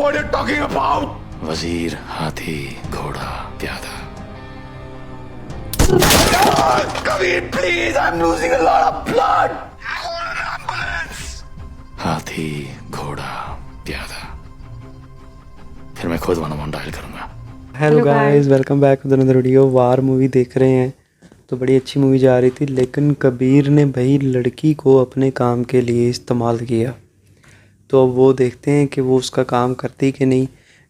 what you're talking about. वजीर, हाथी, घोड़ा, प्यादा। Kabir, please, I'm losing a lot of blood. हाथी, घोड़ा, प्यादा। फिर मैं खुद 101 डायल करूंगा। Hello guys, welcome back to another video. War movie देख रहे हैं तो बड़ी अच्छी मूवी जा रही थी, लेकिन कबीर ने भाई लड़की को अपने काम के लिए इस्तेमाल किया। तो अब वो देखते हैं कि वो उसका काम करती कि नहीं,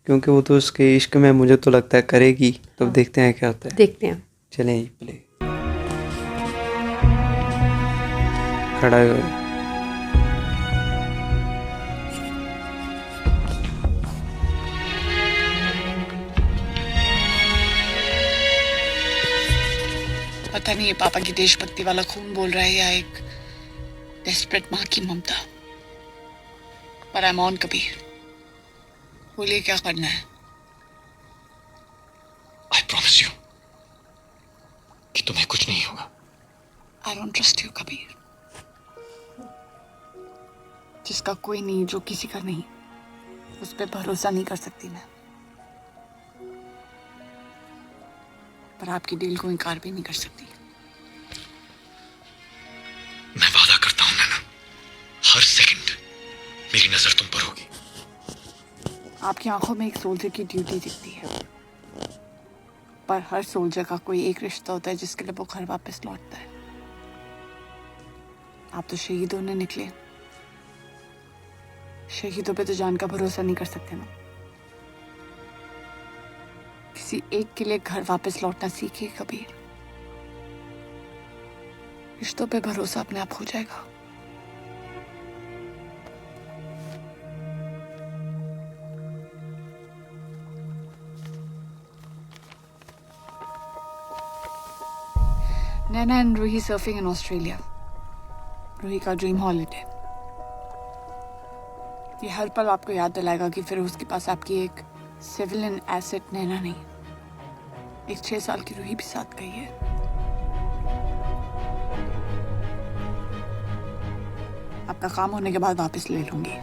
क्योंकि वो तो उसके इश्क में मुझे तो लगता है करेगी। तो अब देखते हैं क्या होता है। देखते हैं। चलें प्ले। खड़ा है। पता नहीं ये पापा की देशभक्ति वाला खून बोल रहा है या एक डेस्परेट माँ की ममता। पर आई एम ऑन कबीर। बोलिए क्या करना है। I promise you कि तुम्हें कुछ नहीं होगा। I don't trust you Kabir. जिसका कोई नहीं, जो किसी का नहीं, उस पर भरोसा नहीं कर सकती मैं। पर आपकी डील को इनकार भी नहीं कर सकती। मैं वादा करता हूं नैना, हर सेकंड मेरी नजर तुम पर होगी। आपकी आंखों में एक सोल्जर की ड्यूटी दिखती है, पर हर सोल्जर का कोई एक रिश्ता होता है जिसके लिए वो घर वापस लौटता है। आप तो शहीद होने निकले। शहीदों पे तो जान का भरोसा नहीं कर सकते ना। किसी एक के लिए घर वापस लौटना सीखिए कबीर। रिश्तों पे भरोसा अपने आप हो जाएगा। Naina and Roohi surfing in Australia. Roohi का ड्रीम हॉलिडे। ये हर पल आपको याद दिलाएगा कि फिर उसके पास आपकी एक सिविलियन एसेट नैना नहीं, एक 6 साल की रूही भी साथ गई है। आपका काम होने के बाद वापस ले लूंगी।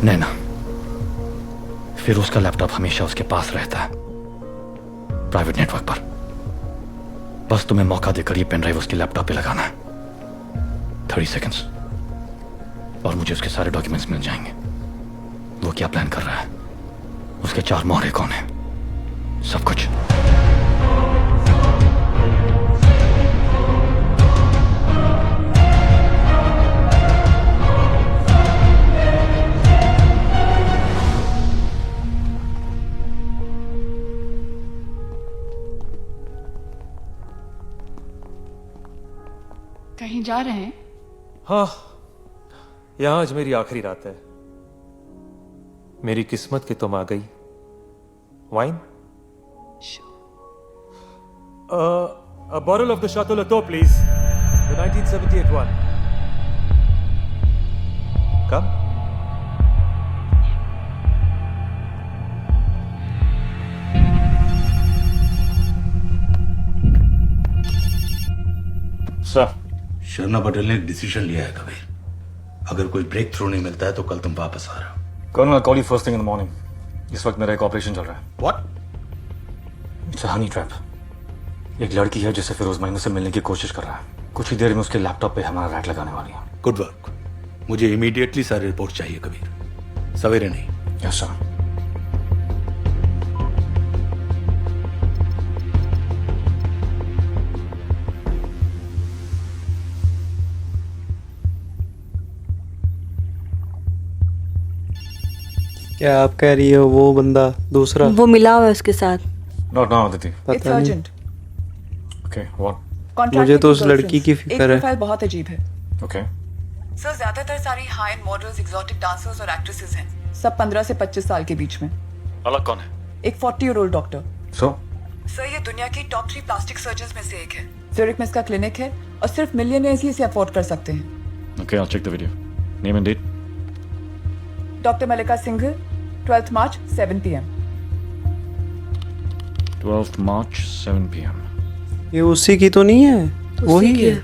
नैना, फिर उसका लैपटॉप हमेशा उसके पास रहता है, प्राइवेट नेटवर्क पर। बस तुम्हें मौका देकर ये पेन ड्राइव उसके लैपटॉप पे लगाना है। 30 सेकंड्स और मुझे उसके सारे डॉक्यूमेंट्स मिल जाएंगे। वो क्या प्लान कर रहा है, उसके 4 मोहरे कौन है, सब कुछ। कहीं जा रहे हैं? हाँ, यहां आज मेरी आखिरी रात है। मेरी किस्मत की तुम आ गई। Wine? A bottle of the Chateau Latour, please. The 1978 one. Come. Sir, Sharma Patel ने एक डिसीजन लिया है कबीर। अगर कोई ब्रेक थ्रू नहीं मिलता है तो कल तुम वापस आ रहे हो। Colonel, call you first thing in the morning. इस वक्त मेरा एक ऑपरेशन चल रहा है। व्हाट? It's honey trap. एक लड़की है जिसे फिरोज माइनू से मिलने की कोशिश कर रहा है। कुछ ही देर में उसके लैपटॉप पे हमारा रैट लगाने वाली है। Good work. मुझे इमीडिएटली सारी रिपोर्ट चाहिए कबीर, सवेरे नहीं। Yes sir. क्या आप कह रही हो वो बंदा दूसरा? वो मिला हुआ है उसके साथ। Not now Aditi. पता नहीं। Okay, what? मुझे तो उस लड़की की फिक्र है। प्रोफाइल बहुत अजीब है। ओके। सर ज्यादातर सारी high and models, exotic dancers और एक्ट्रेसेस हैं। सब 15 से 25 साल के बीच में। अलग कौन है? एक 40 year old doctor. So sir ये दुनिया की टॉप 3 प्लास्टिक सर्जन्स में से एक है। ज्यूरिक में इसका क्लिनिक है और सिर्फ मिलियनेयर्स ही इसे अफोर्ड कर सकते हैं। Okay, I'll check the video. Name and date. Doctor Mallika Singhal, 12th March 7 PM। 12th March, 7 p.m. ये उसी की तो नहीं है? वही है।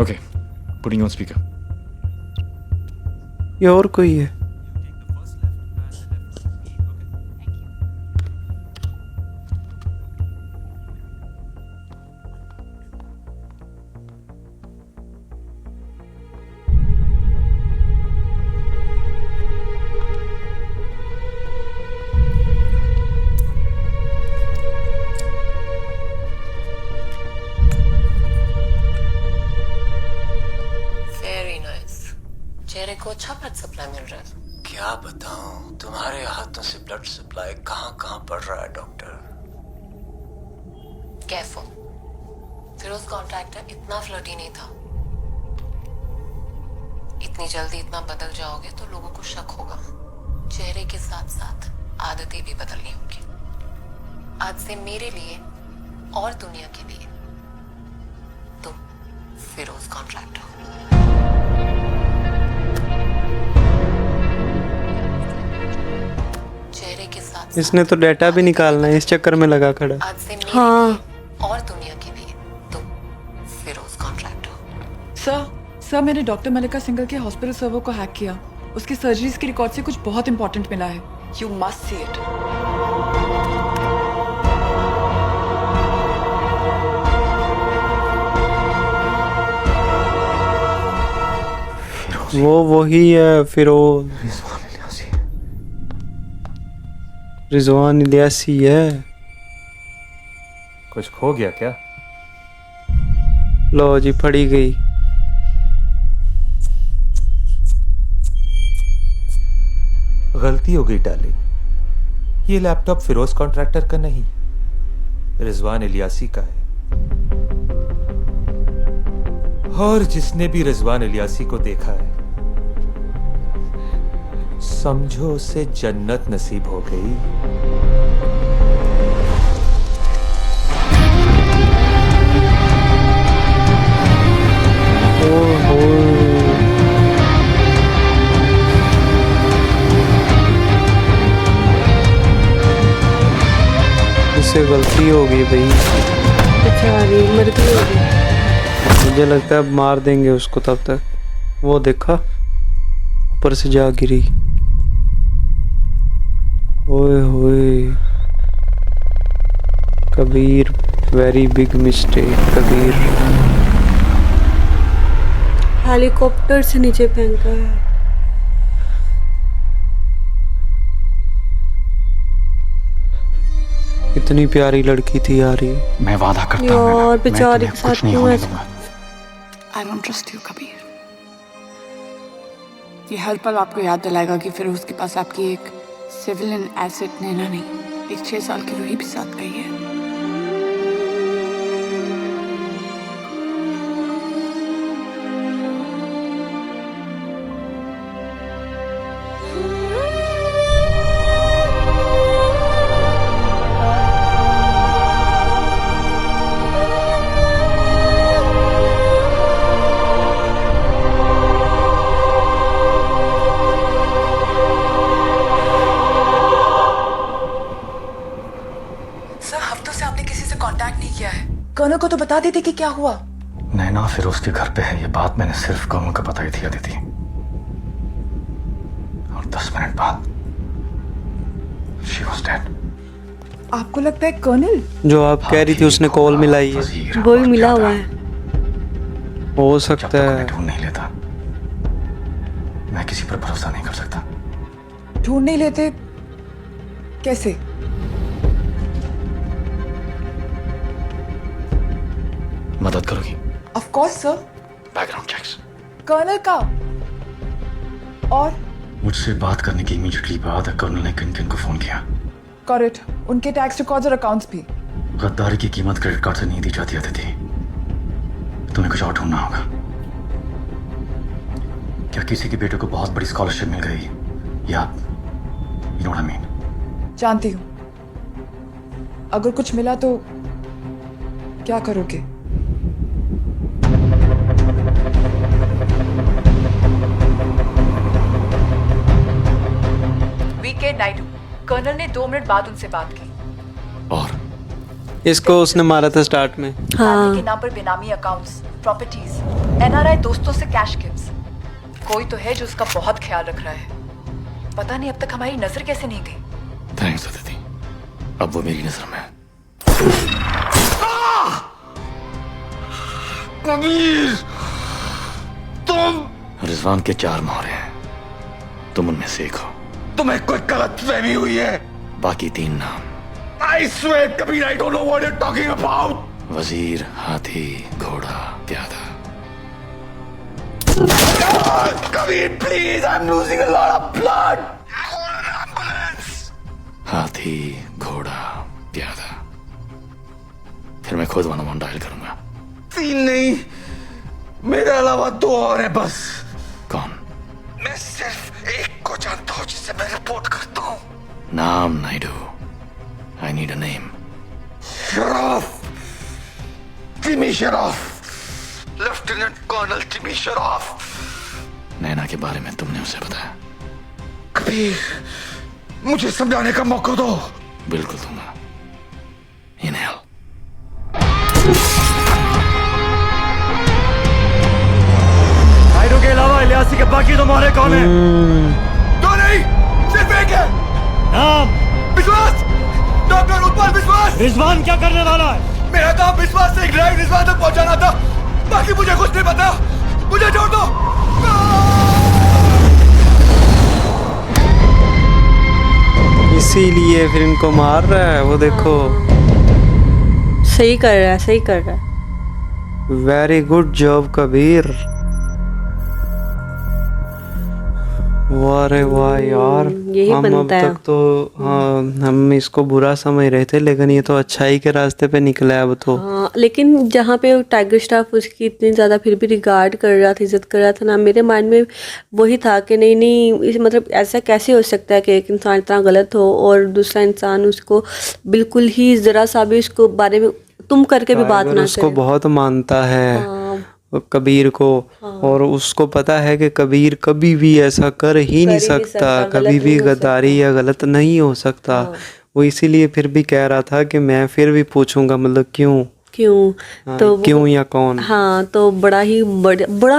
Okay, putting you on speaker. ये और कोई है? Very nice. चेहरे को अच्छा ब्लड सप्लाई मिल रहा है। क्या बताऊं, तुम्हारे हाथों से ब्लड सप्लाई कहां कहां बढ़ रहा है डॉक्टर। केयरफुल। फिरोज कॉन्ट्रैक्टर इतना फ्लर्टी नहीं था। इतनी जल्दी इतना बदल जाओगे तो लोगों को शक होगा। चेहरे के साथ साथ आदतें भी बदलनी होगी। आज से मेरे लिए और दुनिया के लिए तुम फिरोज कॉन्ट्रैक्टर। चेहरे के साथ इसने तो डेटा भी निकालना है, इस चक्कर में लगा खड़ा। आज से मेरे लिए और दुनिया के लिए तुम फिरोज कॉन्ट्रैक्टर। सर मैंने डॉक्टर मल्लिका सिंघल के हॉस्पिटल सर्वर को हैक किया। उसकी सर्जरीज के रिकॉर्ड से कुछ बहुत इंपॉर्टेंट मिला है। You must see it. वो वही है फिरोज, रिजवान इलियासी है। कुछ खो गया क्या? लो जी, फड़ी गई। गलती हो गई डार्लिंग। ये लैपटॉप फिरोज कॉन्ट्रैक्टर का नहीं, रिजवान इलियासी का है। और जिसने भी रिजवान इलियासी को देखा है, समझो उसे जन्नत नसीब हो गई। इससे गलती हो गई भाई, बेचारी मर गई होगी। मुझे लगता है अब मार देंगे उसको। तब तक वो देखा ऊपर से जा गिरी। ओए होए, Kabir, very big mistake Kabir. Helicopter से नीचे फेंका है। इतनी प्यारी लड़की थी यार ये। मैं वादा करता हूँ यार, मैं बेचारी तुम्हें के कुछ साथ नहीं क्यों होने ऐसा? दूंगा। I don't trust you Kabir. ये हर पल आपको याद दिलाएगा कि फिर उसके पास आपकी एक सिविलियन एसेट नैना नहीं, एक 6 साल की रूही भी साथ गई है। कर्नल को तो बता देते कि क्या हुआ। नैना फिरोज के घर पे है, ये बात मैंने सिर्फ कर्नल को बताई थी अदिति। और 10 मिनट बाद शी वाज डेड। आपको लगता है कर्नल? जो आप कह रही थी उसने कॉल मिलाई है, वो ही मिला हुआ है। हो जब सकता तक उन्हें है। ढूंढ नहीं लेता मैं किसी पर भरोसा नहीं कर सकता। ढूंढ नहीं लेते कैसे? मदद करोगी? Of course sir. Background checks. Colonel का और मुझसे बात करने की इमीडिएटली बाद कर्नल ने किन किन को फोन किया? Got it. उनके टैक्स रिकॉर्ड्स और अकाउंट्स भी। गद्दारी की कीमत क्रेडिट कार्ड से नहीं दी जाती अदिति, तुम्हें कुछ और ढूंढना होगा। क्या किसी के बेटे को बहुत बड़ी स्कॉलरशिप मिल गई या You know what I mean? जानती हूँ। अगर कुछ मिला तो क्या करोगे? वीके नायडू, कर्नल ने 2 मिनट बाद उनसे बात की। और इसको उसने मारा था स्टार्ट में। फैमिली के नाम पर बेनामी अकाउंट्स, प्रॉपर्टीज, एनआरआई दोस्तों से कैश गिफ्ट्स। कोई तो है जो उसका बहुत ख्याल रख रहा है। पता नहीं अब तक हमारी नजर कैसे नहीं गई। थैंक्स अदिति, अब वो मेरी नजर में है। कबीर, तुम रिजवान के 4 मोहरे हैं, तुम उनमें से एक हो। तुम्हें कोई गलतफहमी हुई है। बाकी 3 नाम। I swear, Kabir, I don't know what you're talking about. वजीर, हाथी, घोड़ा, प्यादा। Kabir, please, I'm losing a lot of blood. हाथी, घोड़ा, प्यादा। फिर मैं खुद 101 डायल करूंगा। 3 नहीं, मेरे अलावा 2 और है बस। कौन? मैं सिर्फ एक को जानता हूँ जिससे मैं रिपोर्ट करता हूँ। नाम Naidu. I need a name. Sharaf, Jimmy Sharaf, lieutenant colonel Jimmy Sharaf. Naina के बारे में तुमने उसे बताया? कबीर, मुझे समझाने का मौका दो। बिल्कुल दूंगा। Inhale. नायडू के अलावा इलियासी के बाकी 2 मोहरे कौन है? दो नहीं, सिर्फ एक है। नाम? विश्वास, डॉक्टर उत्पल विश्वास। रिजवान क्या करने वाला है? मेरा काम विश्वास से एक ड्राइव रिजवान तक पहुंचाना था। बाकी मुझे कुछ नहीं पता, मुझे छोड़ दो। इसीलिए फिर इनको मार रहा है, वो देखो। सही कर रहा है, सही कर रहा है। Very good job Kabir. वाह रे वाह यार, यही हम अब बनता है। तक तो हाँ, हम इसको बुरा समझ रहे थे, लेकिन ये तो अच्छाई के रास्ते पे निकला है अब तो। हाँ, लेकिन जहाँ पे टाइगर स्टाफ उसकी इतनी ज़्यादा फिर भी रिगार्ड कर रहा था, इज्जत कर रहा था ना, मेरे माइंड में वही था कि नहीं नहीं, इस मतलब ऐसा कैसे हो सकता है कि एक इंसान इतना गलत हो और दूसरा इंसान उसको बिल्कुल ही ज़रा सा भी उसको बारे में तुम करके भी बात टाइगर ना उसको करे। बहुत मानता है, हाँ, कबीर को। और उसको पता है कि कबीर कभी भी ऐसा कर ही नहीं सकता, कभी भी गद्दारी या गलत नहीं हो सकता। वो इसीलिए फिर भी कह रहा था कि मैं फिर भी पूछूंगा, मतलब क्यों तो क्यों या कौन। हाँ, तो बड़ा ही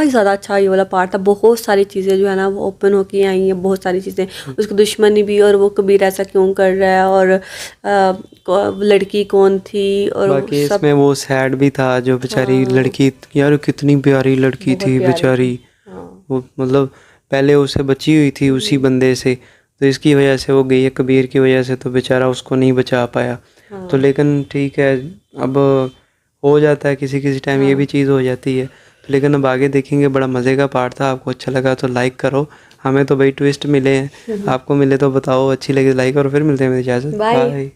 ज़्यादा अच्छा ये वाला पार्ट था। बहुत सारी चीज़ें जो है ना वो ओपन होके आई हैं, बहुत सारी चीज़ें, उसकी दुश्मनी भी, और वो कबीर ऐसा क्यों कर रहा है, और लड़की कौन थी, और बाकी इसमें वो सैड भी था जो बेचारी लड़की, यार कितनी प्यारी लड़की थी बेचारी। वो मतलब पहले उसे बची हुई थी उसी बंदे से, तो इसकी वजह से वो गई है, कबीर की वजह से, तो बेचारा उसको नहीं बचा पाया। तो लेकिन ठीक है, अब हो जाता है किसी किसी टाइम, ये भी चीज़ हो जाती है। तो लेकिन अब आगे देखेंगे, बड़ा मज़े का पार्ट था। आपको अच्छा लगा तो लाइक करो। हमें तो भाई ट्विस्ट मिले हैं, आपको मिले तो बताओ, अच्छी लगी तो लाइक करो। फिर मिलते हैं, मेरी इजाज़त, बाय।